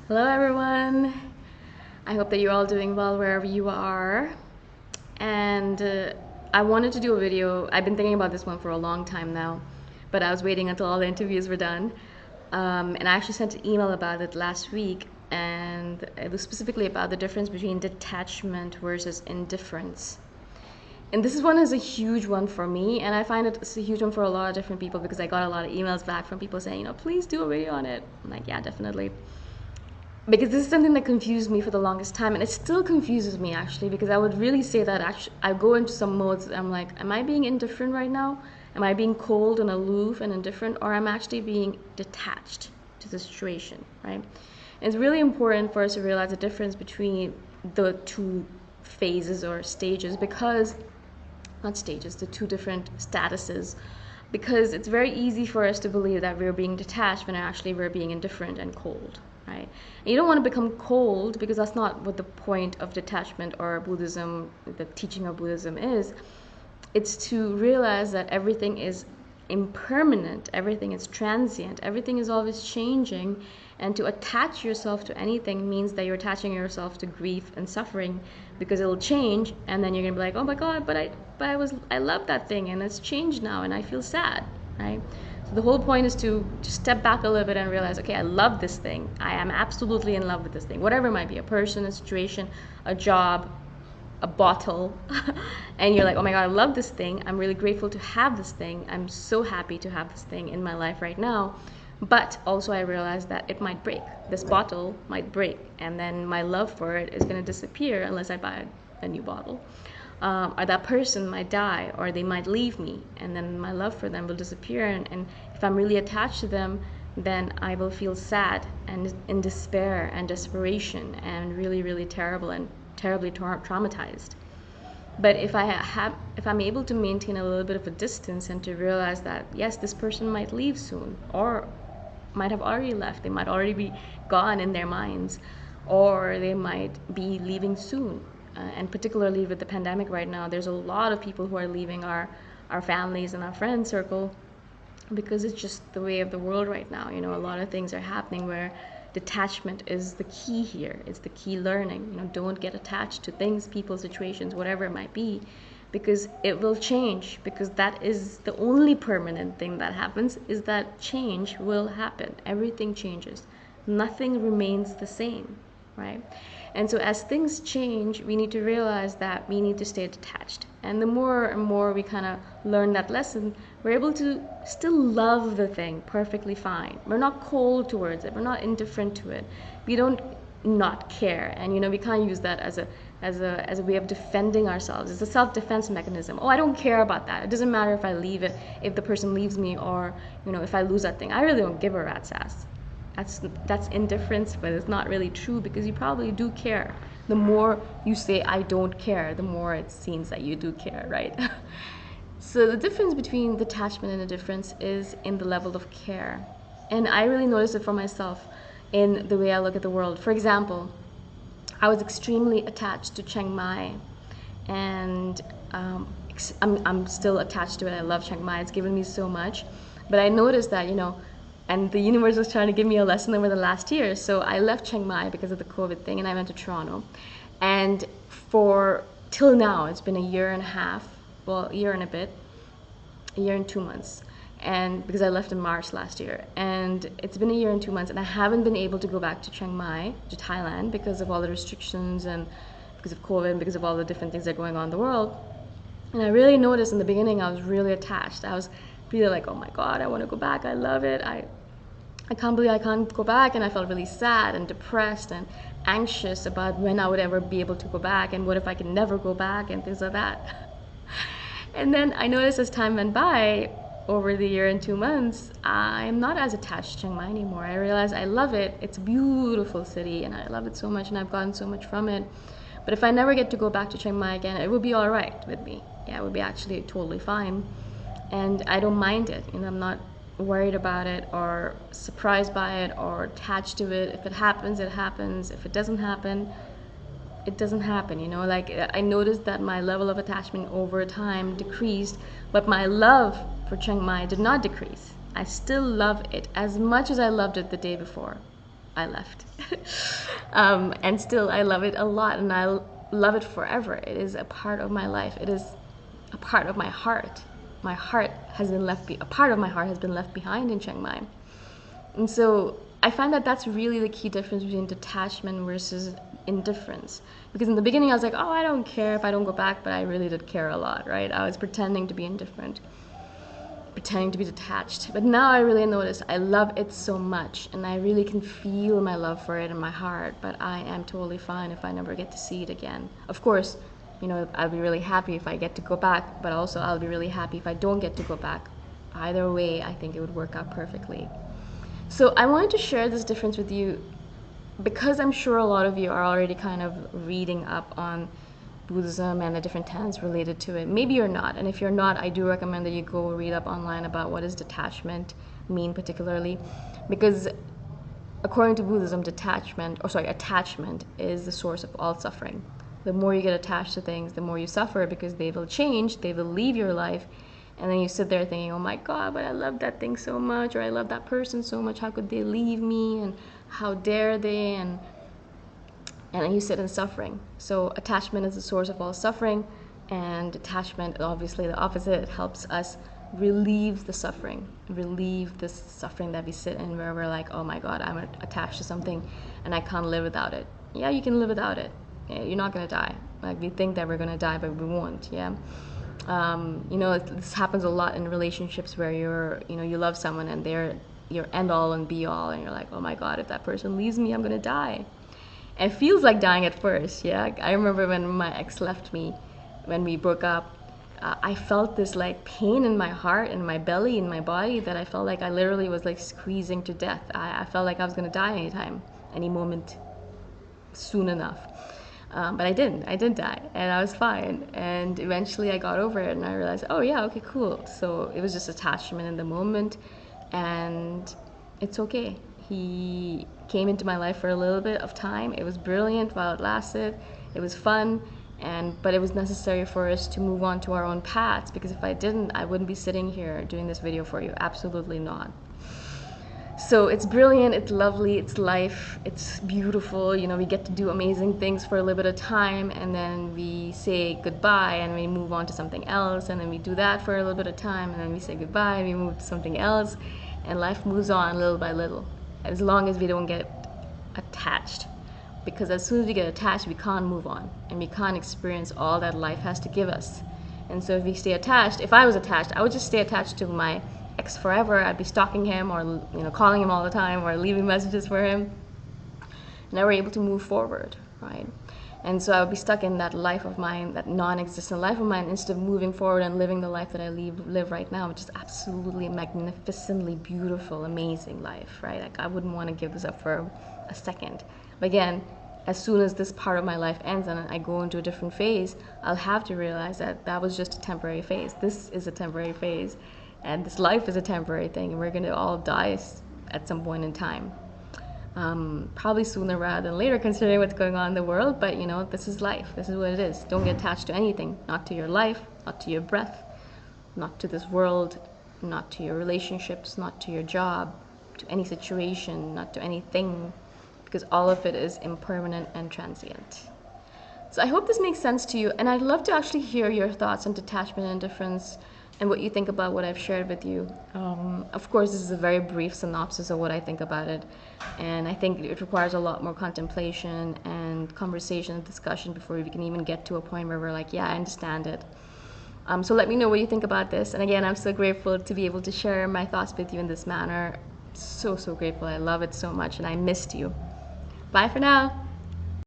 Hello, everyone. I hope that you're all doing well wherever you are. And I wanted to do a video. I've been thinking about this one for a long time now, but I was waiting until all the interviews were done. And I actually sent an email about it last week, and it was specifically about the difference between detachment versus indifference. And this one is a huge one for me, and I find it's a huge one for a lot of different people because I got a lot of emails back from people saying, please do a video on it. I'm like, yeah, definitely. Because this is something that confused me for the longest time, and it still confuses me actually, because I would really say that actually I go into some modes. I'm like, am I being indifferent right now? Am I being cold and aloof and indifferent, or am I actually being detached to the situation, right? And it's really important for us to realize the difference between the two phases or stages, because not stages, the two different statuses, because it's very easy for us to believe that we're being detached when actually we're being indifferent and cold, right? And you don't want to become cold, because that's not what the point of detachment or Buddhism, the teaching of Buddhism is. It's to realize that everything is impermanent, everything is transient, everything is always changing, and to attach yourself to anything means that you're attaching yourself to grief and suffering, because it'll change, and then you're gonna be like, oh my god, but I love that thing and it's changed now and I feel sad, right? So the whole point is to just step back a little bit and realize, okay, I love this thing, I am absolutely in love with this thing, whatever it might be, a person, a situation, a job, a bottle, and you're like, oh my god, I love this thing, I'm really grateful to have this thing, I'm so happy to have this thing in my life right now. But also I realized that it might break, this bottle might break, and then my love for it is going to disappear unless I buy a new bottle. Or that person might die, or they might leave me, and then my love for them will disappear, and if I'm really attached to them, then I will feel sad and in despair and desperation and really, really terrible and terribly traumatized. But if I'm able to maintain a little bit of a distance and to realize that yes, this person might leave soon, or might have already left, they might already be gone in their minds, or they might be leaving soon. And particularly with the pandemic right now, there's a lot of people who are leaving our families and our friend circle, because it's just the way of the world right now. A lot of things are happening where detachment is the key here. It's the key learning. Don't get attached to things, people, situations, whatever it might be, because it will change. Because that is the only permanent thing that happens, is that change will happen. Everything changes. Nothing remains the same, right? And so as things change, we need to realize that we need to stay detached. And the more and more we kind of learn that lesson, we're able to still love the thing perfectly fine. We're not cold towards it. We're not indifferent to it. We don't not care. And we can't use that as a way of defending ourselves. It's a self-defense mechanism. Oh, I don't care about that. It doesn't matter if I leave it, if the person leaves me, or if I lose that thing. I really don't give a rat's ass. That's indifference, but it's not really true, because you probably do care. The more you say I don't care, the more it seems that you do care, right? So the difference between detachment and indifference is in the level of care. And I really noticed it for myself in the way I look at the world. For example, I was extremely attached to Chiang Mai, and I'm still attached to it. I love Chiang Mai. It's given me so much. But I noticed that, and the universe was trying to give me a lesson over the last year. So I left Chiang Mai because of the COVID thing, and I went to Toronto. And till now, it's been a year and a half, well, a year and a bit, a year and 2 months. And because I left in March last year, and it's been a year and 2 months, and I haven't been able to go back to Chiang Mai, to Thailand, because of all the restrictions and because of COVID and because of all the different things that are going on in the world. And I really noticed in the beginning, I was really attached. I was really like, oh my God, I want to go back. I love it. I can't believe I can't go back. And I felt really sad and depressed and anxious about when I would ever be able to go back, and what if I could never go back, and things like that. And then I noticed as time went by, over the year and 2 months, I'm not as attached to Chiang Mai anymore. I realized I love it. It's a beautiful city, and I love it so much, and I've gotten so much from it. But if I never get to go back to Chiang Mai again, it would be all right with me. Yeah, it would be actually totally fine. And I don't mind it. I'm not worried about it or surprised by it or attached to it. If it happens, it happens. If it doesn't happen, it doesn't happen. Like, I noticed that my level of attachment over time decreased, but my love for Chiang Mai did not decrease. I still love it as much as I loved it the day before. I left. And still, I love it a lot, and I love it forever. It is a part of my life. It is a part of my heart. My heart has been a part of my heart has been left behind in Chiang Mai. And so I find that that's really the key difference between detachment versus indifference. Because in the beginning I was like, oh, I don't care if I don't go back, but I really did care a lot, right? I was pretending to be indifferent, pretending to be detached. But now I really notice I love it so much, and I really can feel my love for it in my heart, but I am totally fine if I never get to see it again. Of course, I'll be really happy if I get to go back, but also I'll be really happy if I don't get to go back. Either way, I think it would work out perfectly. So I wanted to share this difference with you because I'm sure a lot of you are already kind of reading up on Buddhism and the different tenets related to it. Maybe you're not, and if you're not, I do recommend that you go read up online about what does detachment mean particularly, because according to Buddhism, attachment is the source of all suffering. The more you get attached to things, the more you suffer, because they will change, they will leave your life, and then you sit there thinking, oh my God, but I love that thing so much, or I love that person so much, how could they leave me, and how dare they, and then you sit in suffering. So attachment is the source of all suffering, and detachment, obviously the opposite. It helps us relieve the suffering, relieve this suffering that we sit in, where we're like, oh my God, I'm attached to something and I can't live without it. Yeah, you can live without it. Yeah, you're not gonna die. Like, we think that we're gonna die, but we won't. Yeah. This happens a lot in relationships where you love someone and they're your end all and be all, and you're like, oh my God, if that person leaves me, I'm gonna die. And it feels like dying at first. Yeah, I remember when my ex left me, when we broke up, I felt this like pain in my heart, in my belly, in my body, that I felt like I literally was like squeezing to death. I felt like I was gonna die anytime, any moment, soon enough. But I didn't die, and I was fine. And eventually I got over it, and I realized, oh yeah, okay, cool. So it was just attachment in the moment, and it's okay. He came into my life for a little bit of time. It was brilliant while it lasted. It was fun, but it was necessary for us to move on to our own paths, because if I didn't, I wouldn't be sitting here doing this video for you. Absolutely not. So it's brilliant, it's lovely, it's life, it's beautiful. We get to do amazing things for a little bit of time, and then we say goodbye and we move on to something else, and then we do that for a little bit of time, and then we say goodbye and we move to something else, and life moves on little by little, as long as we don't get attached. Because as soon as we get attached, we can't move on, and we can't experience all that life has to give us. And so if we stay attached, if I was attached, I would just stay attached to my ex forever. I'd be stalking him, or calling him all the time, or leaving messages for him, never able to move forward, right? And so I would be stuck in that life of mine, that non-existent life of mine, instead of moving forward and living the life that I live right now, which is absolutely magnificently beautiful, amazing life, right? Like, I wouldn't want to give this up for a second. But again, as soon as this part of my life ends and I go into a different phase, I'll have to realize that that was just a temporary phase. This is a temporary phase, and this life is a temporary thing, and we're going to all die at some point in time. Probably sooner rather than later, considering what's going on in the world, but this is life. This is what it is. Don't get attached to anything. Not to your life, not to your breath, not to this world, not to your relationships, not to your job, to any situation, not to anything, because all of it is impermanent and transient. So I hope this makes sense to you, and I'd love to actually hear your thoughts on detachment and indifference, and what you think about what I've shared with you. Of course, this is a very brief synopsis of what I think about it, and I think it requires a lot more contemplation and conversation and discussion before we can even get to a point where we're like, yeah, I understand it. So let me know what you think about this, and again, I'm so grateful to be able to share my thoughts with you in this manner. So grateful. I love it so much, and I missed you. Bye for now.